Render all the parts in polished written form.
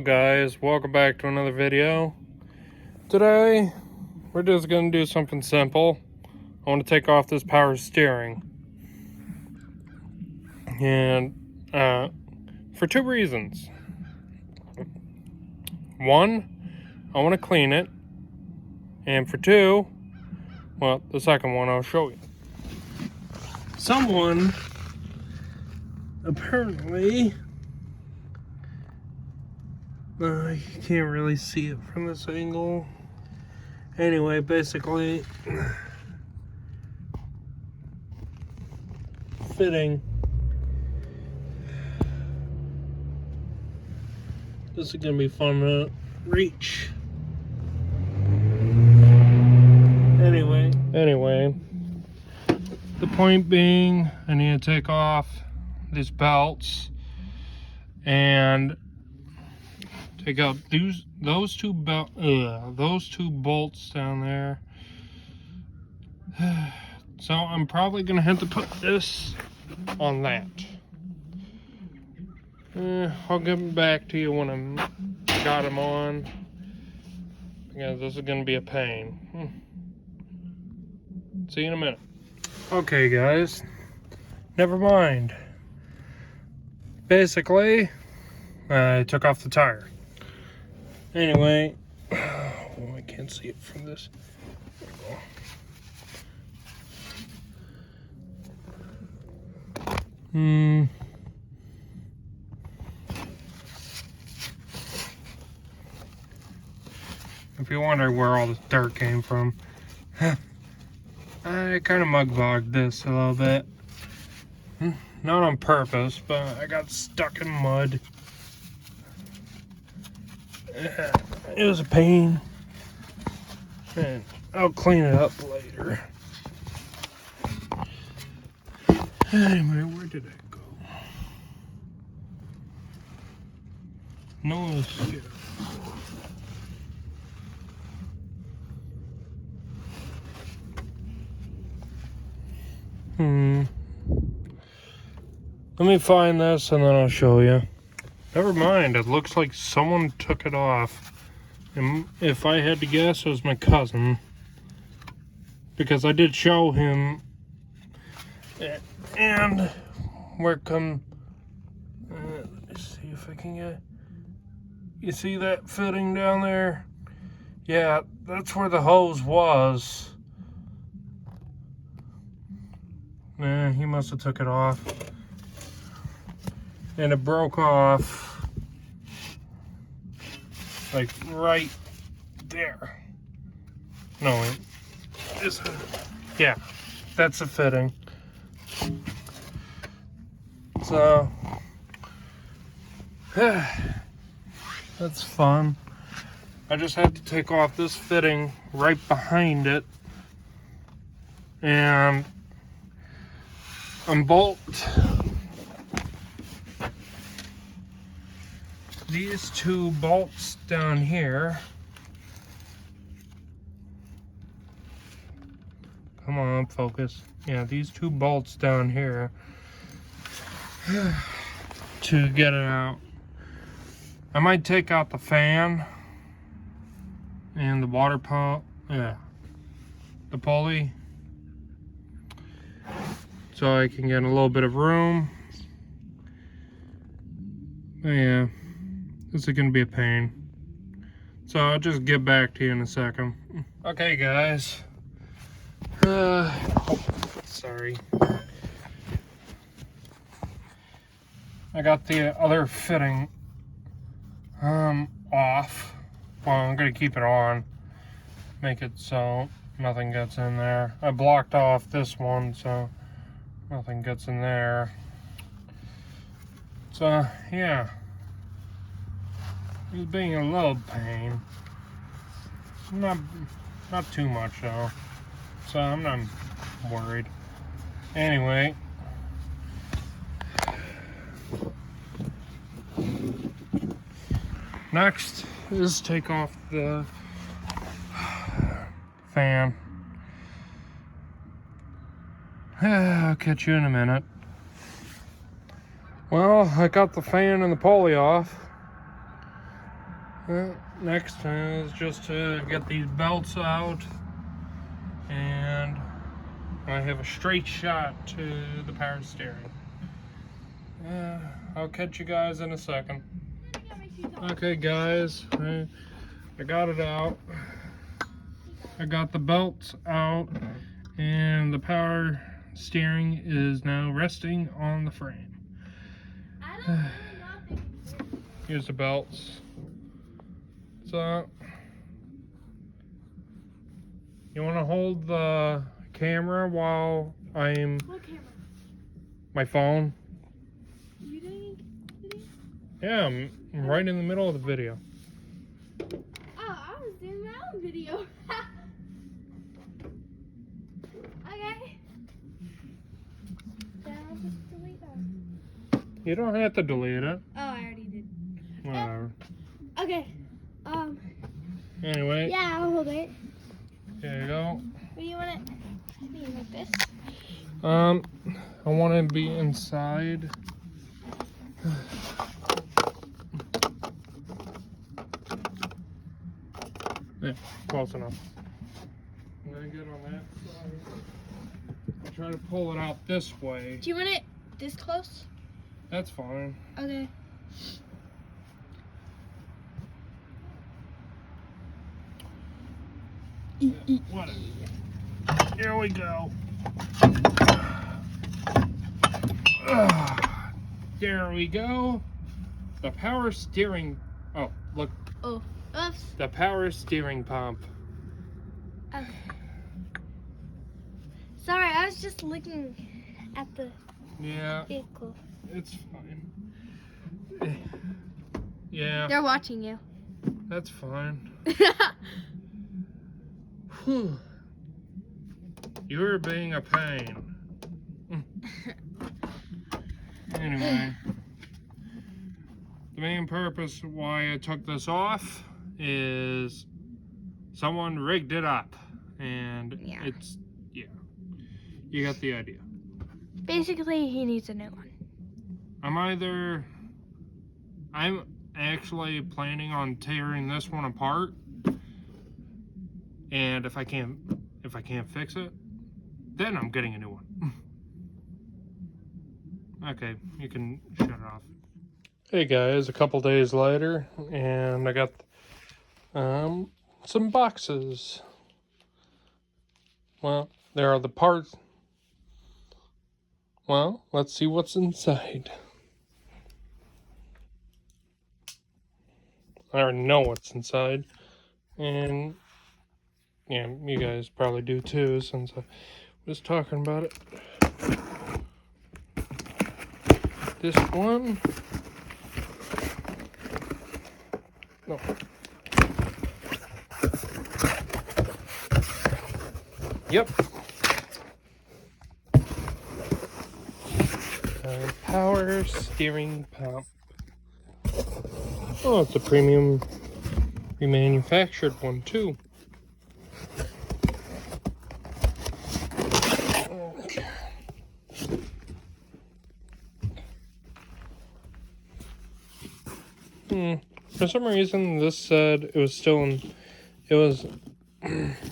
guys, welcome back to another video. Today we're just going to do something simple. I want to take off this power steering, and for two reasons. One, I want to clean it, and for two, well, the second one I'll show you. Someone apparently, you can't really see it from this angle. Anyway, basically, fitting. This is gonna be fun to reach. Anyway, the point being, I need to take off these belts and take out those two bolts down there. So I'm probably gonna have to put this on that. I'll get back to you when I'm got them on, because this is gonna be a pain. See you in a minute. Okay, guys, never mind. Basically, I took off the tire. Anyway, I can't see it from this. There we go. If you wonder where all this dirt came from, I kind of mud-bogged this a little bit. Not on purpose, but I got stuck in mud. It was a pain, and I'll clean it up later. Anyway, where did I go? Noah's here. Let me find this and then I'll show you. Never mind, it looks like someone took it off. And if I had to guess, it was my cousin. Because I did show him. And where come... let me see if I can get... You see that fitting down there? Yeah, that's where the hose was. He must have took it off. And it broke off. Like right there. No, wait. Yeah, that's a fitting. So, that's fun. I just had to take off this fitting right behind it and unbolt these two bolts down here. Come on, focus. Yeah, these two bolts down here to get it out. I might take out the fan and the water pump, the pulley, so I can get a little bit of room. But yeah, this is gonna be a pain. So I'll just get back to you in a second. Okay, guys. Sorry. I got the other fitting off. Well, I'm gonna keep it on. Make it so nothing gets in there. I blocked off this one so nothing gets in there. So yeah, it's being a little pain. Not too much though, so I'm not worried. Anyway, next is take off the fan. I'll catch you in a minute. Well, I got the fan and the pulley off. Next is just to get these belts out, and I have a straight shot to the power steering. I'll catch you guys in a second. Okay guys, I got it out. I got the belts out, and the power steering is now resting on the frame. Here's the belts. So, you want to hold the camera while I'm... What camera? My phone. You doing video? Yeah, I'm right in the middle of the video. Oh, I was doing my own video. Okay. Then I'll just delete that. You don't have to delete it. Oh, I already did. Whatever. Okay. Anyway. Yeah, I'll hold it. There you go. What do you want it? Like this? I want to be inside. Yeah, close enough. I'm gonna get on that side. I'll try to pull it out this way. Do you want it this close? That's fine. Okay. Whatever. Here we go. There we go. The power steering. Oh, look. Oh, oops. The power steering pump. Okay. Sorry, I was just looking at the vehicle. It's fine. Yeah. They're watching you. That's fine. Whew. You're being a pain. Anyway, the main purpose why I took this off is someone rigged it up, and you got the idea. Basically, he needs a new one. I'm actually planning on tearing this one apart, and if I can't fix it, then I'm getting a new one. Okay, you can shut it off. Hey guys, a couple days later, and I got some boxes. Well, there are the parts. Well, let's see what's inside. I already know what's inside, and yeah, you guys probably do too, since I was talking about it. This one. No. Yep. Power steering pump. Oh, it's a premium remanufactured one too. Okay. For some reason, this said it was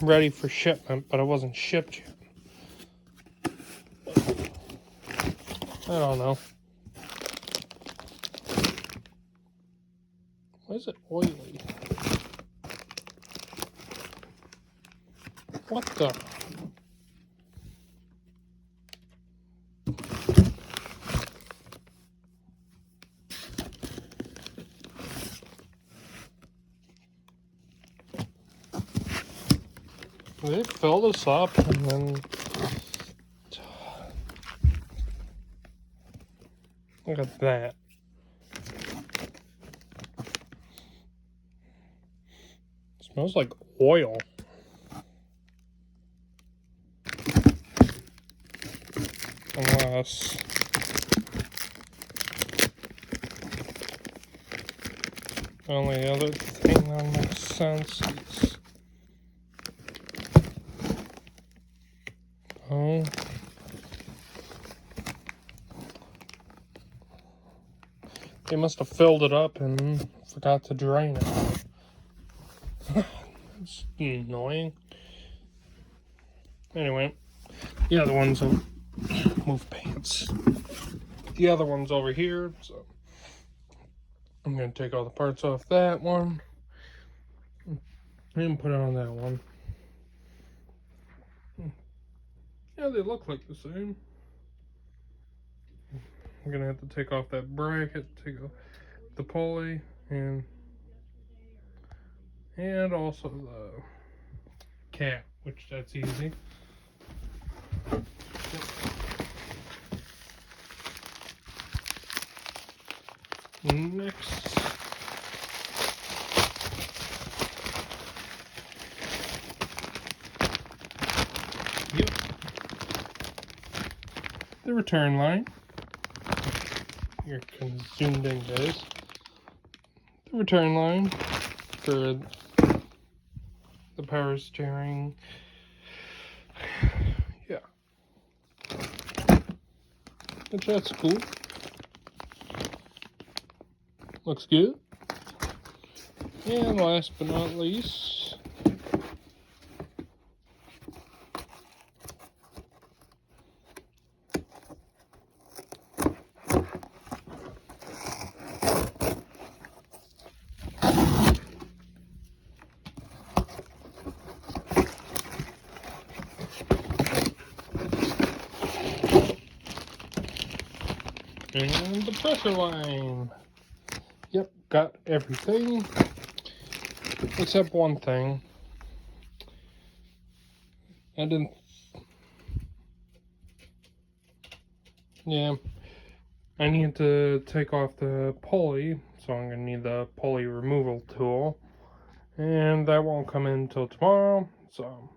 ready for shipment, but it wasn't shipped yet. I don't know. Why is it oily? What the? They fill this up and then look at that. It smells like oil. Unless the only other thing that makes sense is They must have filled it up and forgot to drain it. It's annoying. Anyway, the other one's move pants. The other one's over here, so I'm gonna take all the parts off that one and put it on that one. Yeah, they look like the same. I'm gonna have to take off that bracket, take off the pulley, and also the cap, which that's easy. Next, the return line. You're consumed in, guys. The return line for the power steering. Yeah. Which that's cool. Looks good. And last but not least, and the pressure line. Yep, got everything except one thing. I didn't. Yeah, I need to take off the pulley, so I'm gonna need the pulley removal tool, and that won't come in until tomorrow. So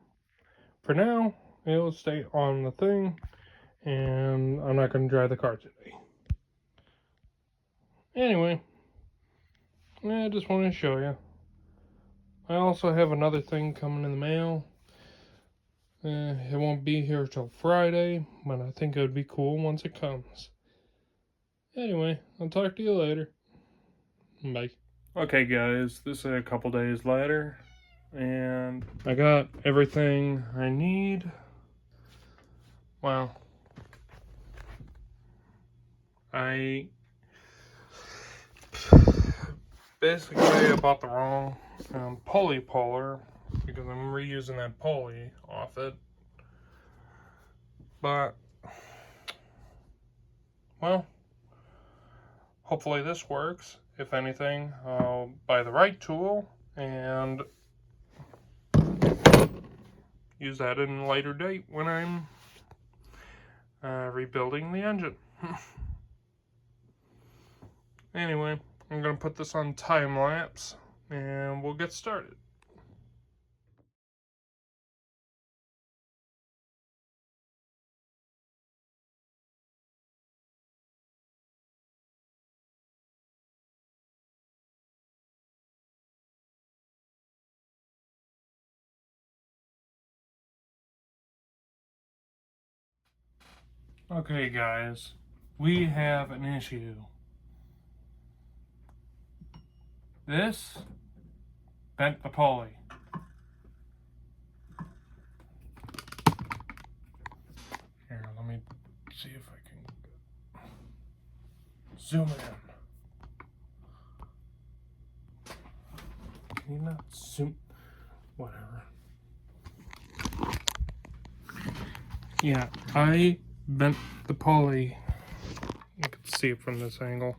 for now, it'll stay on the thing, and I'm not gonna drive the car today. Anyway, I just wanted to show you. I also have another thing coming in the mail. It won't be here till Friday, but I think it would be cool once it comes. Anyway, I'll talk to you later. Bye. Okay, guys, this is a couple days later, and I got everything I need. Well, I basically bought the wrong pulley puller because I'm reusing that pulley off it. But, well, hopefully this works. If anything, I'll buy the right tool and use that in a later date when I'm rebuilding the engine. Anyway, I'm going to put this on time lapse and we'll get started. Okay, guys, we have an issue. This bent the pulley. Here, let me see if I can zoom in. Can you not zoom? Whatever. Yeah, I bent the pulley. You can see it from this angle.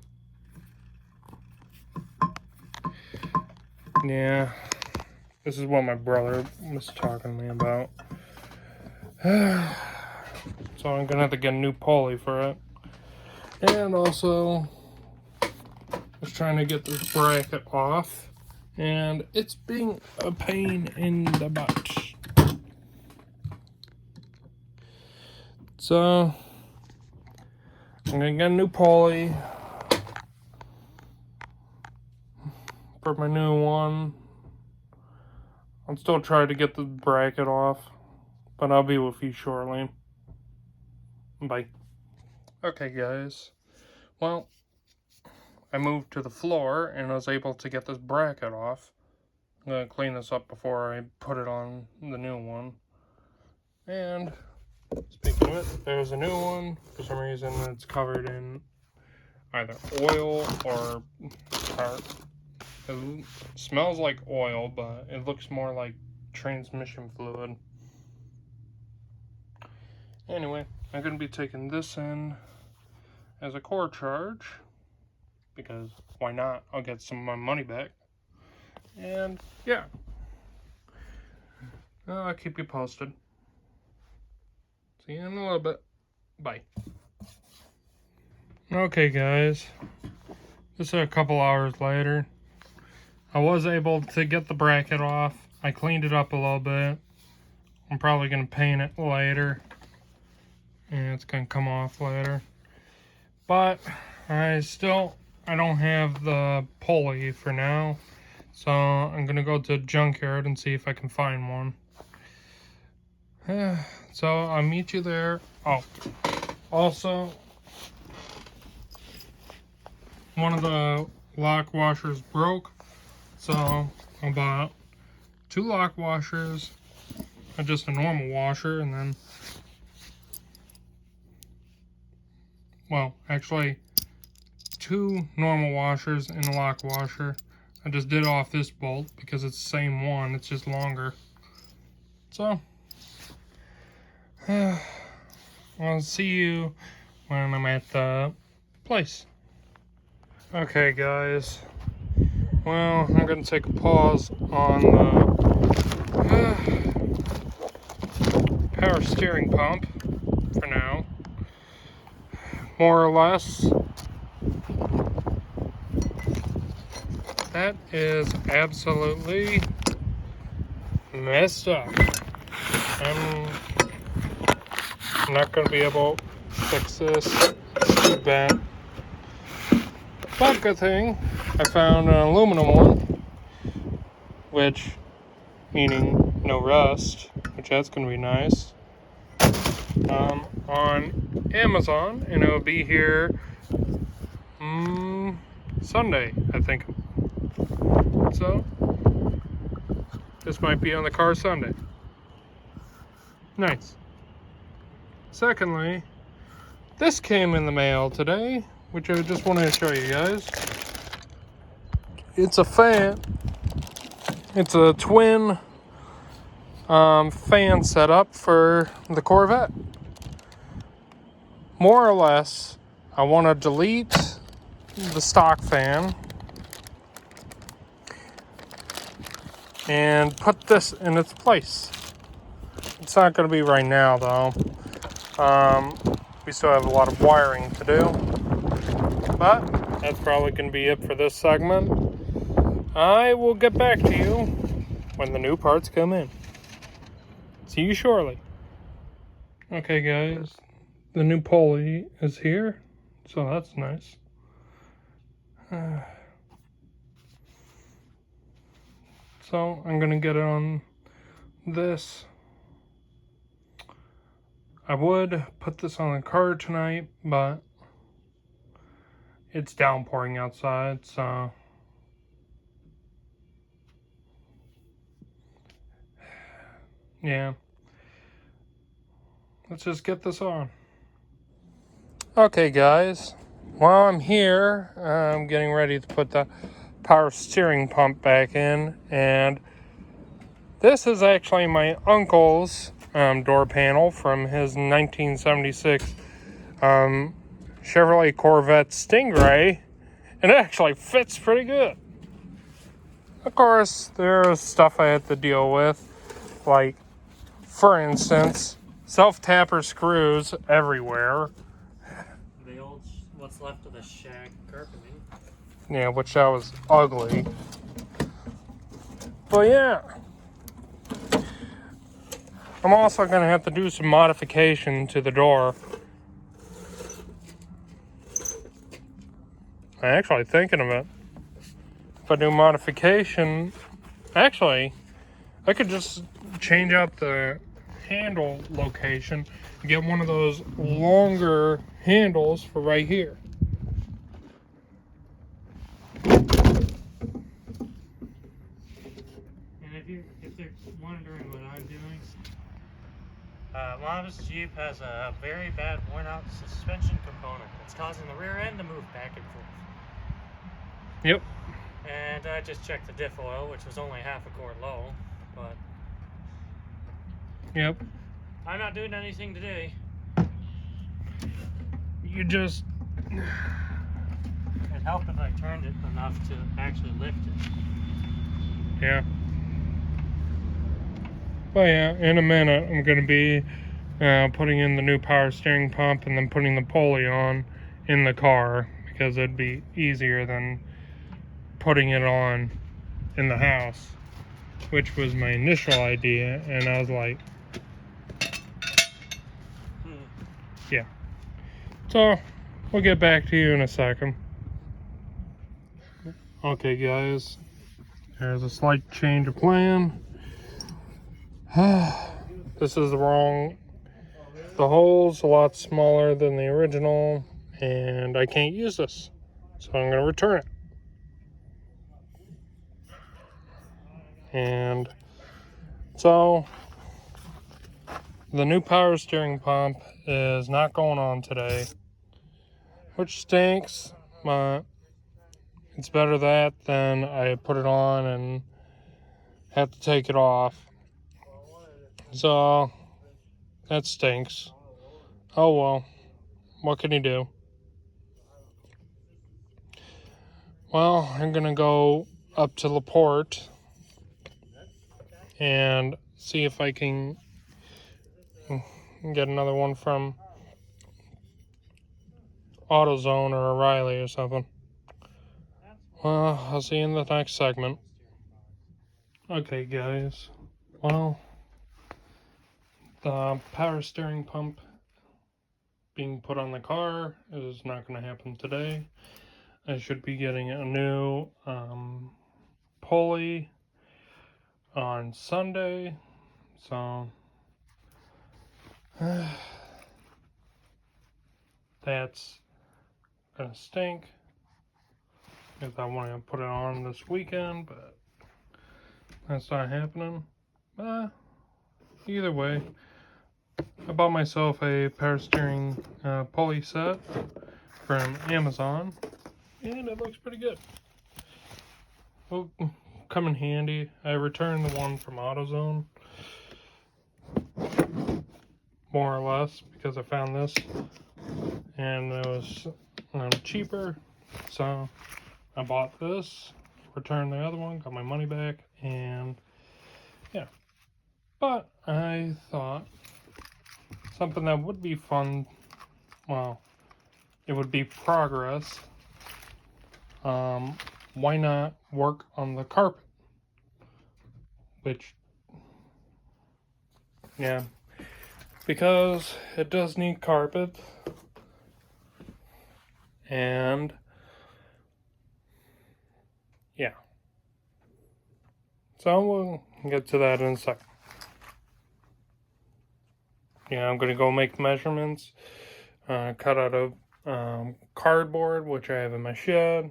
Yeah, this is what my brother was talking to me about. So I'm gonna have to get a new pulley for it. And also, I was trying to get this bracket off, and it's being a pain in the butt. So I'm gonna get a new pulley for my new one. I'll still try to get the bracket off, but I'll be with you shortly. Bye. Okay, guys. Well, I moved to the floor and I was able to get this bracket off. I'm going to clean this up before I put it on the new one. And speaking of it, there's a new one. For some reason, it's covered in either oil or tarp. It smells like oil, but it looks more like transmission fluid. Anyway, I'm going to be taking this in as a core charge, because why not? I'll get some of my money back. And yeah, I'll keep you posted. See you in a little bit. Bye. Okay guys, this is a couple hours later. I was able to get the bracket off. I cleaned it up a little bit. I'm probably going to paint it later. And it's going to come off later. But I don't have the pulley for now. So I'm going to go to the junkyard and see if I can find one. So I'll meet you there. Oh, also, one of the lock washers broke. So I bought 2 lock washers, just a normal washer, and then, well, actually 2 normal washers and a lock washer. I just did off this bolt because it's the same one, it's just longer. So, I'll see you when I'm at the place. Okay guys, well, I'm going to take a pause on the power steering pump for now. More or less, that is absolutely messed up. I'm not going to be able to fix this. Too bad. But good thing I found an aluminum one, which, meaning no rust, which that's going to be nice, on Amazon, and it will be here Sunday, I think. So, this might be on the car Sunday. Nice. Secondly, this came in the mail today, which I just wanted to show you guys. It's a fan. It's a twin fan setup for the Corvette. More or less, I want to delete the stock fan and put this in its place. It's not going to be right now though. We still have a lot of wiring to do, but that's probably going to be it for this segment. I will get back to you when the new parts come in. See you shortly. Okay guys, the new pulley is here, so that's nice. So I'm gonna get it on this. I would put this on the car tonight, but it's downpouring outside, so yeah. Let's just get this on. Okay guys, while I'm here, I'm getting ready to put the power steering pump back in, and this is actually my uncle's door panel from his 1976 Chevrolet Corvette Stingray, and it actually fits pretty good. Of course, there's stuff I had to deal with, like, for instance, self-tapper screws everywhere. The old, what's left of the shag carpeting. Yeah, which that was ugly. But yeah. I'm also going to have to do some modification to the door. I'm actually thinking of it. If I do modification, actually, I could just change out the handle location and get one of those longer handles for right here. if you're wondering what I'm doing, Mom's Jeep has a very bad worn-out suspension component. It's causing the rear end to move back and forth. Yep. And I just checked the diff oil, which was only half a quart low, but yep. I'm not doing anything today. You just... It'd help if I turned it enough to actually lift it. Yeah. Well, yeah, in a minute I'm going to be putting in the new power steering pump and then putting the pulley on in the car, because it'd be easier than putting it on in the house, which was my initial idea, and I was like, yeah. So, we'll get back to you in a second. Okay, guys, there's a slight change of plan. This is the hole's a lot smaller than the original, and I can't use this, so I'm going to return it. And so the new power steering pump is not going on today, which stinks, but it's better that than I put it on and have to take it off. So that stinks. Oh well, what can you do? Well, I'm gonna go up to LaPorte and see if I can get another one from AutoZone or O'Reilly or something. Well, I'll see you in the next segment. Okay, guys. Well, the power steering pump being put on the car is not going to happen today. I should be getting a new pulley on Sunday, so that's gonna stink if I want to put it on this weekend, but that's not happening. Either way, I bought myself a power steering pulley set from Amazon, and it looks pretty good. Will come in handy. I returned the one from AutoZone, more or less, because I found this and it was cheaper, so I bought this, returned the other one, got my money back, and yeah. But I thought something that would be fun, well, it would be progress. Why not work on the carpet? Which, yeah, because it does need carpet, and yeah. So we'll get to that in a second. Yeah, I'm gonna go make measurements, cut out of cardboard, which I have in my shed,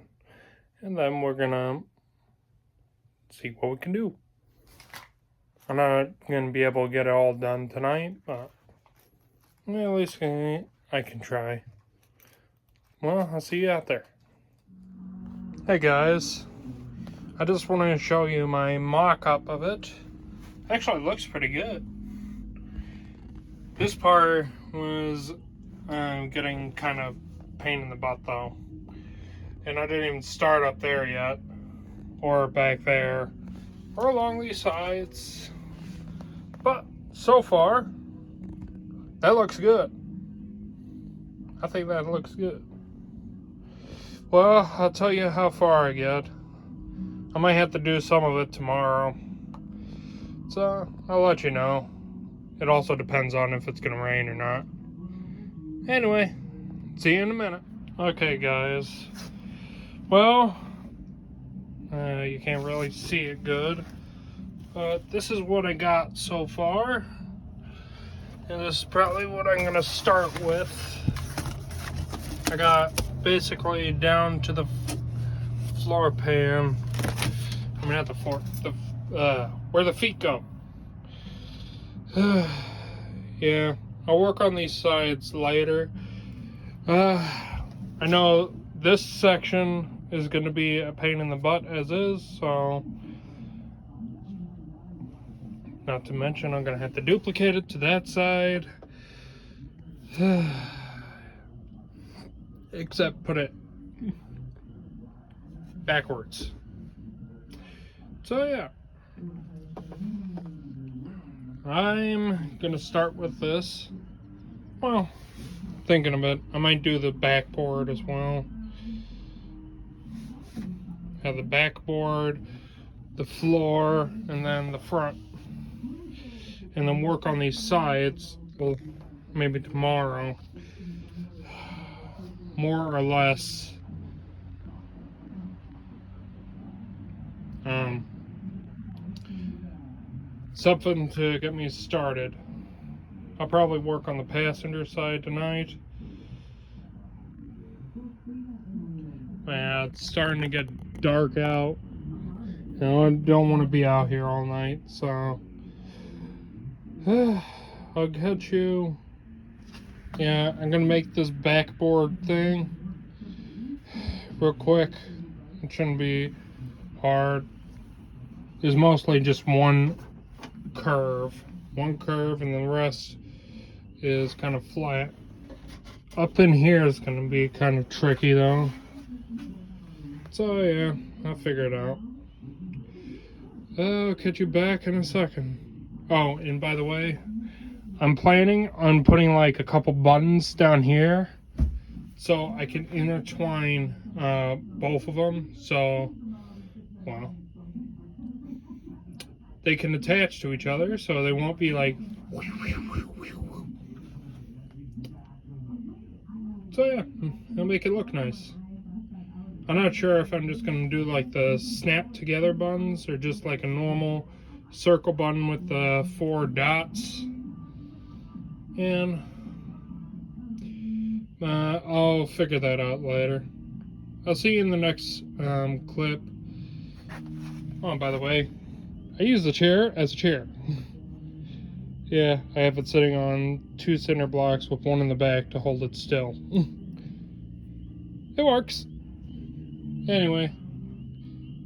and then we're gonna see what we can do. I'm not gonna be able to get it all done tonight, but at least I can try. Well, I'll see you out there. Hey guys, I just wanted to show you my mock-up of it. Actually, it looks pretty good. This part was getting kind of pain in the butt though. And I didn't even start up there yet, or back there, or along these sides. But so far, that looks good. I think that looks good. Well, I'll tell you how far I get. I might have to do some of it tomorrow, so I'll let you know. It also depends on if it's gonna rain or not. Anyway, see you in a minute. Okay guys, well, you can't really see it good, but this is what I got so far, and this is probably what I'm gonna start with. I got basically down to the floor pan, I mean not the floor, the where the feet go. Yeah, I'll work on these sides later. I know this section is going to be a pain in the butt as is, so not to mention I'm going to have to duplicate it to that side. Except put it backwards. So yeah, I'm gonna start with this. Well, thinking of it, I might do the backboard as well. Have the backboard, the floor, and then the front, and then work on these sides. Well, maybe tomorrow, more or less. Something to get me started. I'll probably work on the passenger side tonight. Yeah, it's starting to get dark out. You know, I don't want to be out here all night, so I'll catch you. Yeah, I'm gonna make this backboard thing real quick. It shouldn't be hard. There's mostly just one curve, and then the rest is kind of flat. Up in here is going to be kind of tricky though. So yeah, I'll figure it out. I'll catch you back in a second. Oh, and by the way, I'm planning on putting like a couple buttons down here so I can intertwine both of them. So, well, they can attach to each other, so they won't be like. So yeah, it'll make it look nice. I'm not sure if I'm just gonna do like the snap together buttons or just like a normal circle button with the 4 dots. And I'll figure that out later. I'll see you in the next clip. Oh, by the way, I use the chair as a chair. Yeah, I have it sitting on 2 cinder blocks with one in the back to hold it still. It works. Anyway,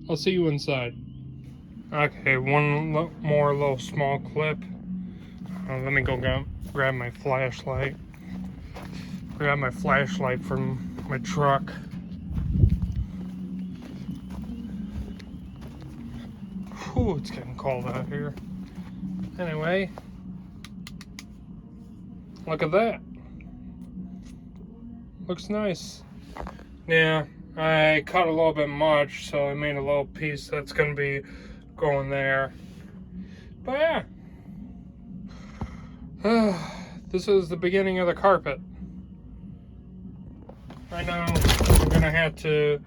I'll see you inside. Okay, one more little small clip. Let me go grab my flashlight. Grab my flashlight from my truck. Whew, it's getting cold out here. Anyway, look at that. Looks nice. Yeah, I cut a little bit much, so I made a little piece that's going to be going there. But yeah, this is the beginning of the carpet. I know I'm going to have to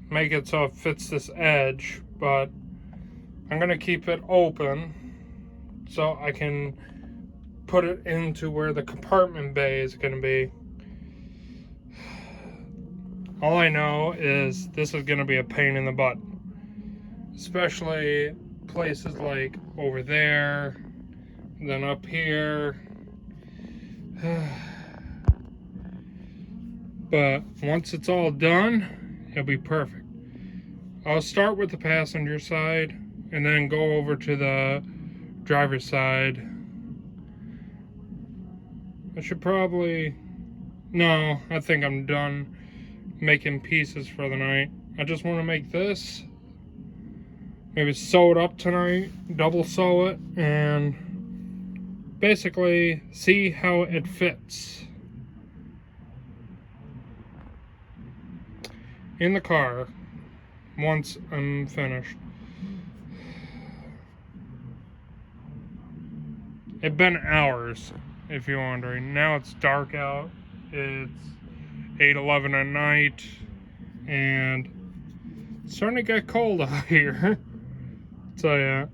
make it so it fits this edge, but I'm going to keep it open so I can put it into where the compartment bay is going to be. All I know is this is going to be a pain in the butt, especially places like over there, then up here. But once it's all done, it'll be perfect. I'll start with the passenger side and then go over to the driver's side. I should probably... No, I think I'm done making pieces for the night. I just want to make this, maybe sew it up tonight, double sew it, and basically see how it fits in the car once I'm finished. It's been hours, if you're wondering. Now it's dark out. It's 8:11 at night, and it's starting to get cold out here. So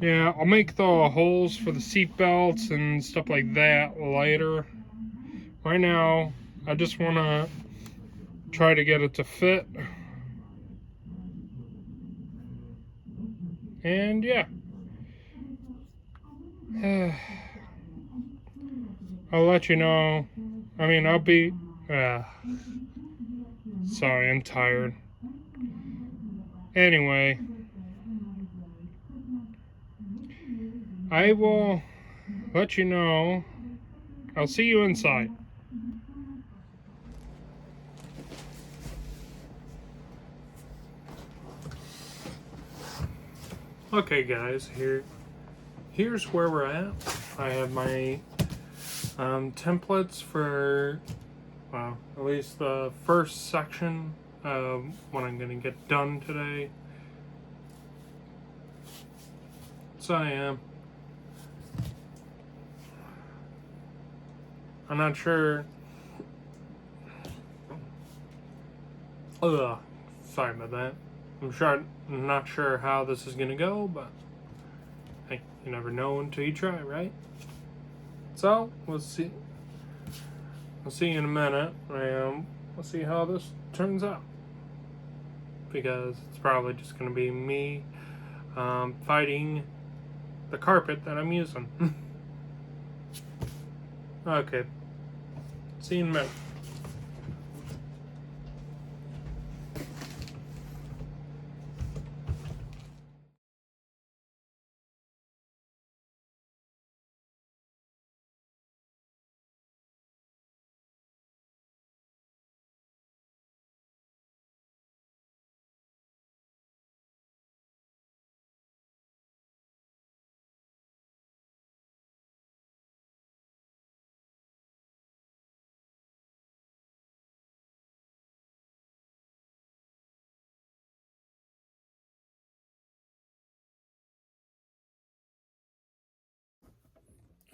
yeah, I'll make the holes for the seat belts and stuff like that later. Right now, I just want to try to get it to fit. And yeah. I'll let you know. I mean, I'll be... sorry, I'm tired. Anyway, I will let you know. I'll see you inside. Okay, guys, here's where we're at. I have my templates for, well, at least the first section of what I'm going to get done today. So I am. I'm not sure. Sorry about that. I'm not sure how this is going to go, but hey, you never know until you try, right? So, we'll see. I'll see you in a minute, and we'll see how this turns out. Because it's probably just going to be me fighting the carpet that I'm using. Okay. See you in a minute.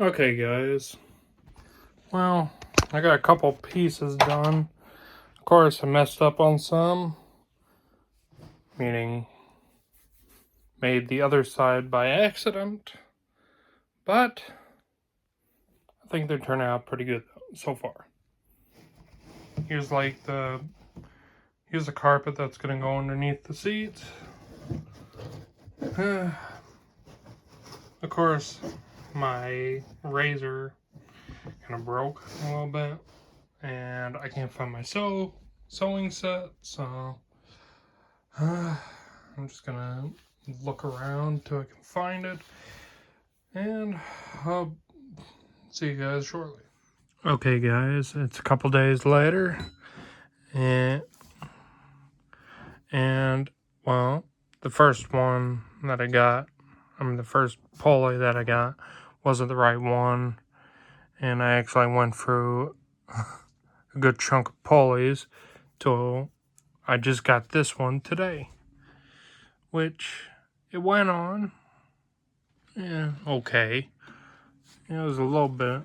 Okay, guys. Well, I got a couple pieces done. Of course, I messed up on some. Meaning, made the other side by accident. But I think they're turning out pretty good so far. Here's the carpet that's gonna go underneath the seats. Of course, my razor kind of broke a little bit, and I can't find my sewing set, so I'm just gonna look around till I can find it, and I'll see you guys shortly. Okay, guys, it's a couple days later, and well, the first one that I got, the first pulley that I got wasn't the right one, and I actually went through a good chunk of pulleys till I just got this one today, which it went on, okay. It was a little bit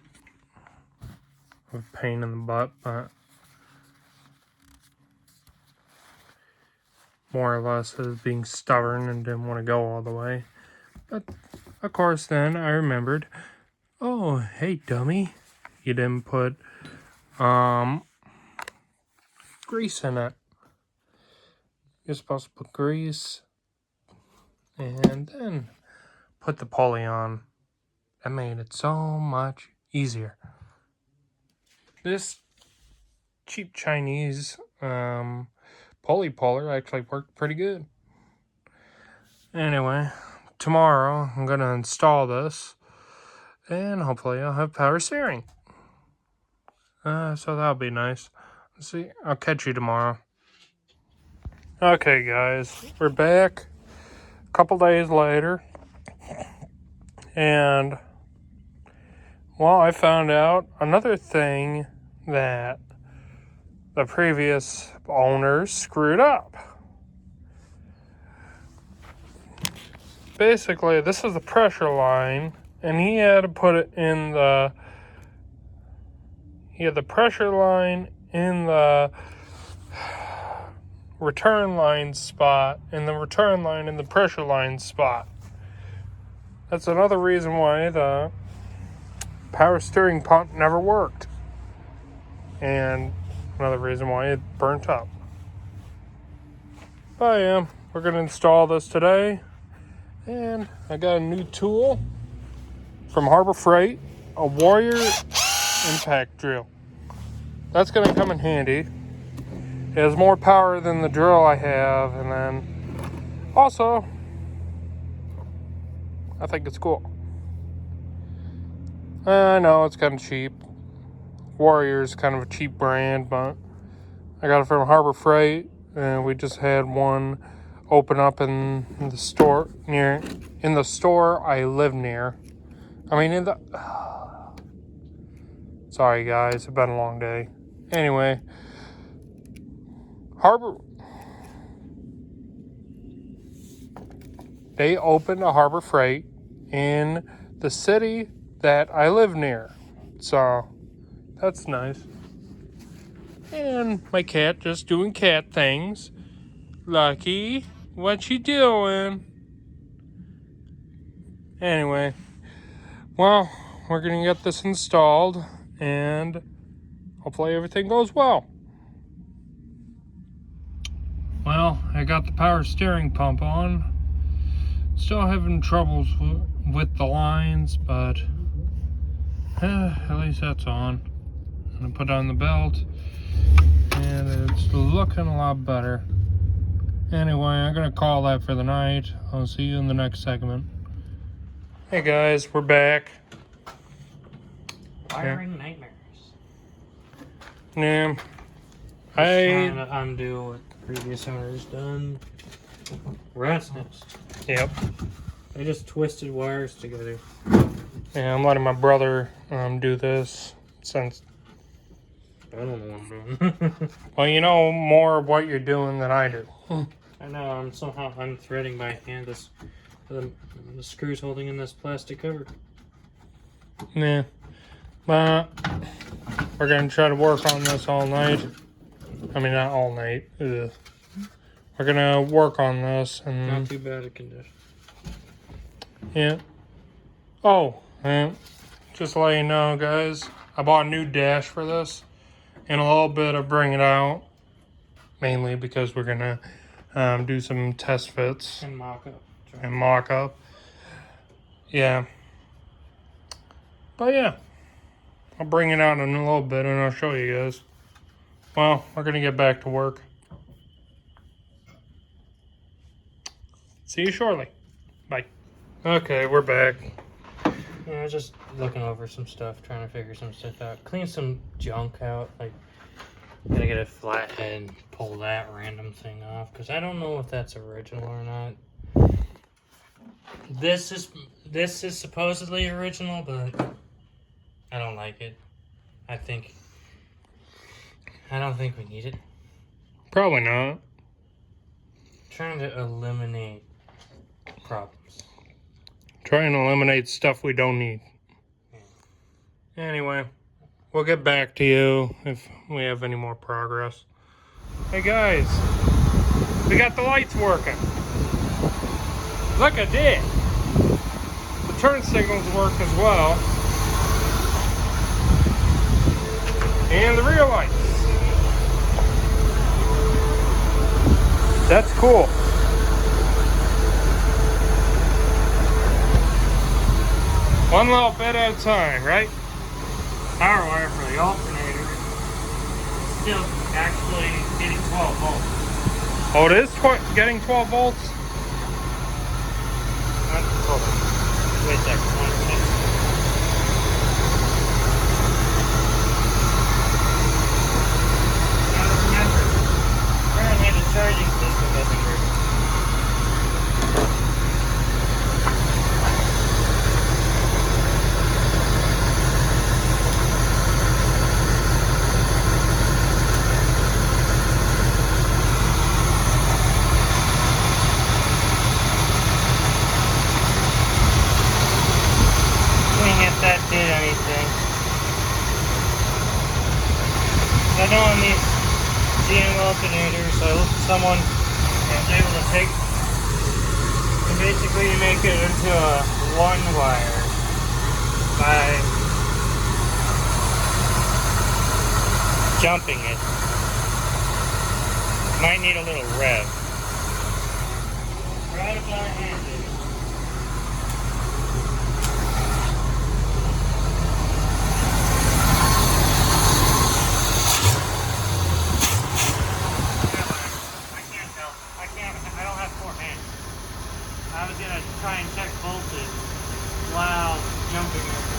of a pain in the butt, but more or less as being stubborn and didn't want to go all the way. But of course, then I remembered, oh, hey, dummy, you didn't put grease in it. You're supposed to put grease and then put the pulley on. That made it so much easier. This cheap Chinese pulley puller actually worked pretty good. Anyway, tomorrow I'm going to install this, and hopefully I'll have power steering. So that'll be nice. Let's see, I'll catch you tomorrow. Okay, guys, we're back a couple days later, and well, I found out another thing that the previous owners screwed up. Basically, this is the pressure line, and he had to put it in the... He had the pressure line in the return line spot, and the return line in the pressure line spot. That's another reason why the power steering pump never worked. And another reason why it burnt up. But yeah, we're going to install this today. And I got a new tool from Harbor Freight, a Warrior impact drill. That's going to come in handy. It has more power than the drill I have, and then also, I think it's cool. I know it's kind of cheap. Warrior's kind of a cheap brand, but I got it from Harbor Freight, and we just had one open up in the store I live near. I mean, sorry guys, it's been a long day. Anyway, they opened a Harbor Freight in the city that I live near. So, that's nice. And my cat just doing cat things. Lucky, what you doing? Anyway, well, we're gonna get this installed and hopefully everything goes well. Well, I got the power steering pump on. Still having troubles with the lines, but at least that's on. I'm gonna put on the belt and it's looking a lot better. Anyway, I'm gonna call that for the night. I'll see you in the next segment. Hey guys, we're back. Wiring nightmares. Yeah. Trying to undo what the previous owner's done. Rat's nest. Yep. They just twisted wires together. Yeah, I'm letting my brother do this since. I don't know what I'm doing. Well, you know more of what you're doing than I do. I know, I'm somehow unthreading by hand the screws holding in this plastic cover. Yeah. But we're gonna try to work on this all night. I mean, not all night. Ugh. We're gonna work on this and. Not too bad a condition. Yeah. Oh, just to let you know, guys, I bought a new dash for this. In a little bit, I'll bring it out. Mainly because we're gonna do some test fits And mock up. Yeah. But yeah, I'll bring it out in a little bit and I'll show you guys. Well, we're gonna get back to work. See you shortly. Bye. Okay, we're back. Yeah, I was just looking over some stuff, trying to figure some stuff out. Clean some junk out, like gotta get a flathead and pull that random thing off, because I don't know if that's original or not. This is supposedly original, but I don't like it. I don't think we need it. Probably not. Trying to eliminate problems. Trying to eliminate stuff we don't need. Anyway, we'll get back to you if we have any more progress. Hey guys, we got the lights working. Look, I did. The turn signals work as well. And the rear lights. That's cool. One little bit at a time, right? Power wire for the alternator is still actually getting 12 volts. Oh, it is getting 12 volts? Hold on. Wait a second. 1 second. Now remember, apparently the charging system doesn't work. That did anything. I know on these GM alternators, I looked at someone that was able to take and basically make it into a one wire by jumping it. Might need a little rev. Right about handed. I was gonna try and check voltage while jumping over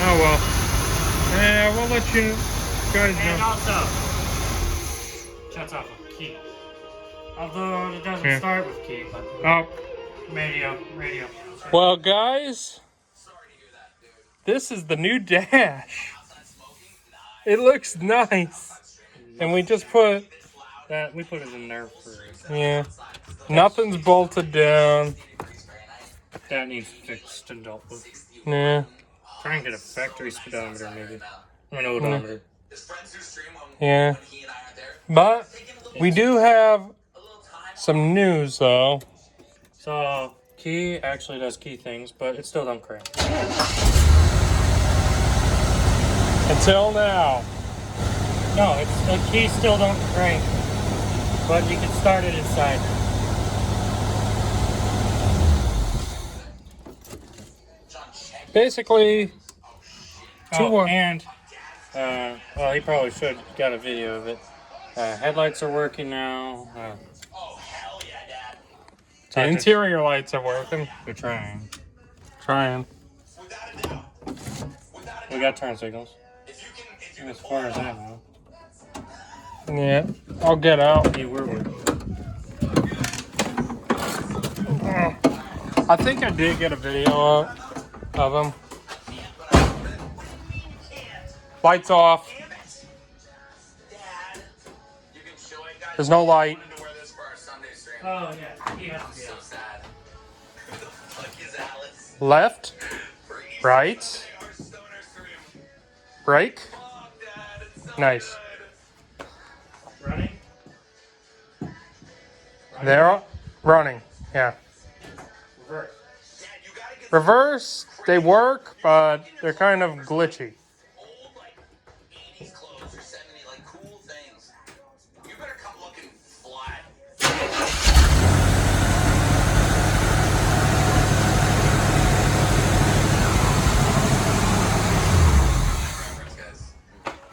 Oh well. Yeah, we'll let you guys there. And know. also, shuts off with key. Although it doesn't start with key, but Oh. radio. Well, guys, this is the new dash. It looks nice. And we just put... We put it in there first. Yeah. Nothing's bolted down. That needs fixed and dealt with. Yeah. Try and get a factory speedometer, maybe. I mean, odometer. Yeah. But we do have some news, though. So, key actually does key things, but it still don't crank. Until now. No, the key still don't crank, but you can start it inside. Basically, well, he probably should have got a video of it. Headlights are working now. the interior lights are working. We're trying. We got turn signals. As far as I know. Yeah, I'll get out. Yeah, we're working. I think I did get a video of them. Lights off. There's no light. Oh, yeah. Left. Right. Brake. Nice. Running? They're running. Yeah. Reverse. Reverse, they work, but they're kind of glitchy.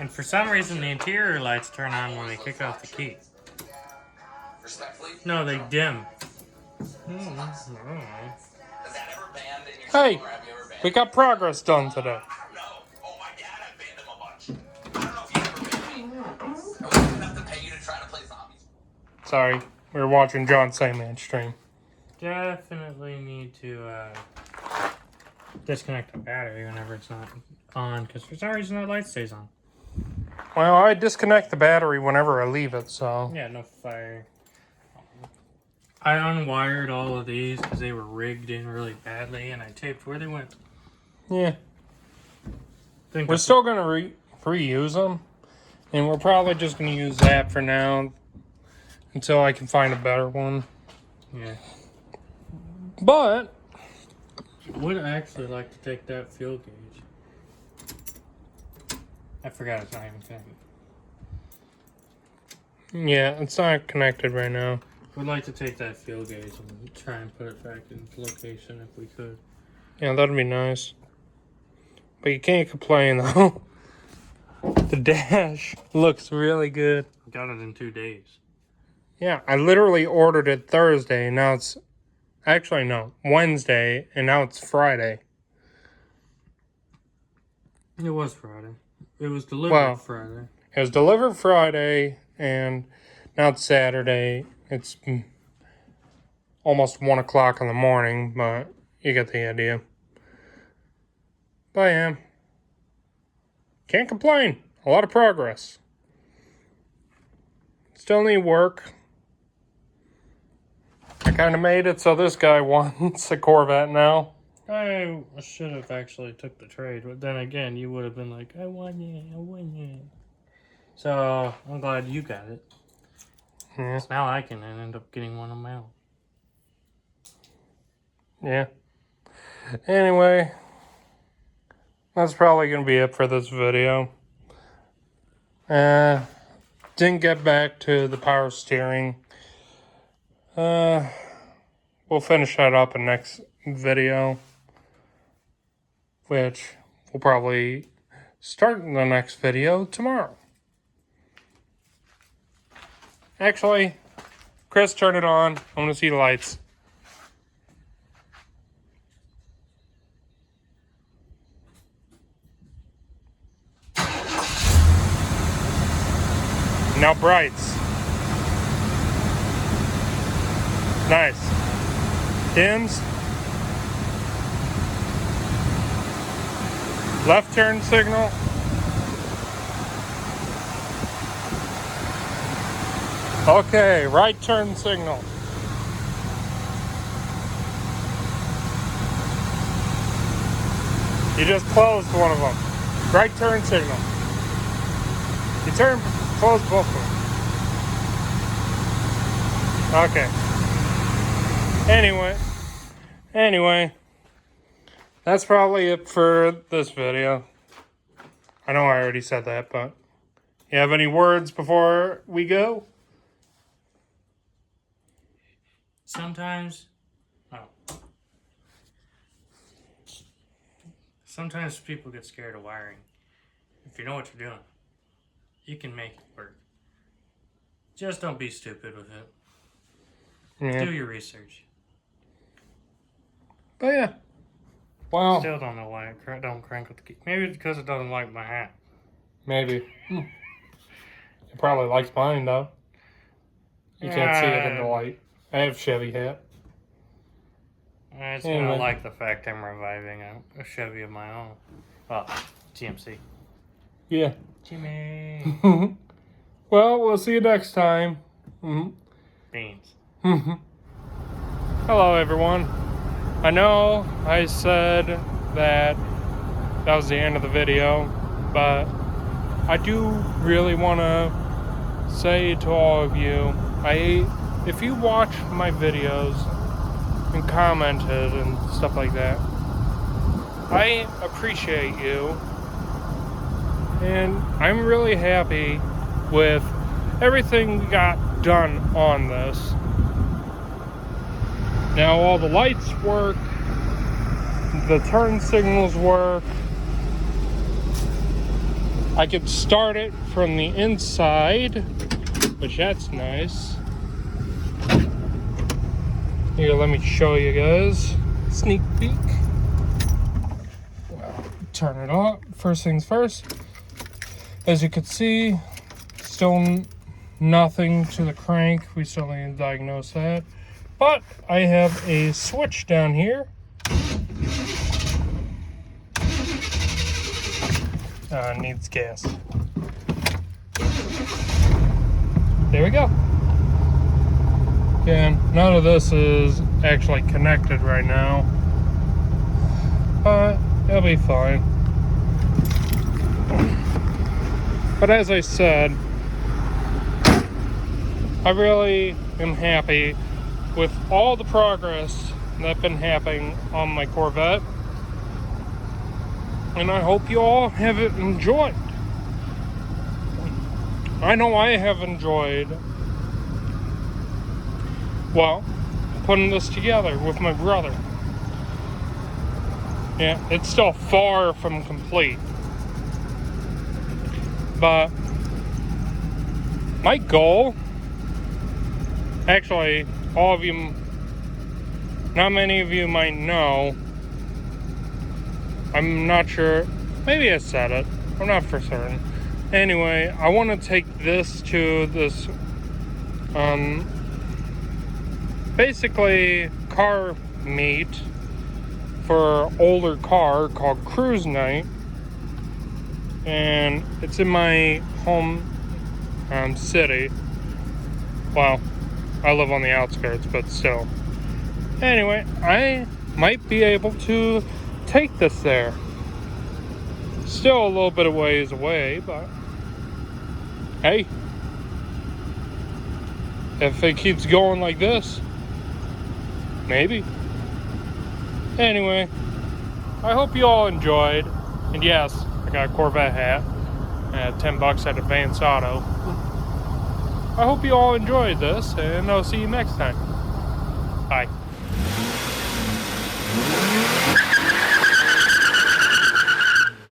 And for some reason, the interior lights turn on when they kick off the key. No, they dim. Hey, we got progress done today. Sorry, we were watching John Sayman stream. Definitely need to disconnect the battery whenever it's not on, because for some reason that light stays on. Well, I disconnect the battery whenever I leave it, so... Yeah, no fire. I unwired all of these because they were rigged in really badly, and I taped where they went. Yeah. We're still going to reuse them, and we're probably just going to use that for now until I can find a better one. Yeah. But... I would actually like to take that fuel gauge. I forgot it's not even connected. Yeah, it's not connected right now. We'd like to take that fuel gauge and try and put it back in location if we could. Yeah, that'd be nice. But you can't complain, though. The dash looks really good. Got it in 2 days. Yeah, I literally ordered it Thursday, and now it's... Actually, no, Wednesday, and now it's Friday. It was Friday. It was delivered Friday. It was delivered Friday, and now it's Saturday. It's almost 1 o'clock in the morning, but you get the idea. But yeah, can't complain. A lot of progress. Still need work. I kind of made it so this guy wants a Corvette now. I should have actually took the trade, but then again, you would have been like, I want it. So, I'm glad you got it. Yeah. So now I can end up getting one of my own. Yeah. Anyway, that's probably going to be it for this video. Didn't get back to the power steering. We'll finish that up in next video, which we'll probably start in the next video tomorrow. Actually, Chris, turn it on. I want to see the lights. Now brights. Nice. Dims. Left turn signal. Okay, right turn signal. You just closed one of them. Right turn signal. You close both of them. Okay. Anyway, that's probably it for this video. I know I already said that, but you have any words before we go? Sometimes people get scared of wiring. If you know what you're doing, you can make it work. Just don't be stupid with it. Yeah. Do your research. But yeah. Well, Still don't know why it don't crank with the key. Maybe it's because it doesn't like my hat. maybe. It probably likes mine though. You can't see it in the light. I have Chevy hat. It's gonna like the fact I'm reviving a Chevy of my own. Well, GMC. Yeah. Jimmy. Well, we'll see you next time. Beans. Hello, everyone. I know I said that was the end of the video, but I do really want to say to all of you, if you watch my videos and commented and stuff like that, I appreciate you, and I'm really happy with everything we got done on this. Now all the lights work, the turn signals work. I could start it from the inside, which that's nice. Here, let me show you guys. Sneak peek. Well, turn it off. First things first. As you can see, still nothing to the crank. We still need to diagnose that. But I have a switch down here. Needs gas. There we go. Again, none of this is actually connected right now, but it'll be fine. But as I said, I really am happy with all the progress that's been happening on my Corvette, and I hope you all have enjoyed. I know I have enjoyed, well, putting this together with my brother. Yeah, it's still far from complete, but my goal, actually, all of you, not many of you might know, I'm not sure, maybe I said it, I'm not for certain. Anyway, I want to take this to this, basically car meet for older car called Cruise Night, and it's in my home city. Well, I live on the outskirts, but still. Anyway, I might be able to take this there. Still a little bit of ways away, but hey, if it keeps going like this, maybe. Anyway, I hope you all enjoyed. And yes, I got a Corvette hat at $10 at Advance Auto. I hope you all enjoyed this, and I'll see you next time. Bye.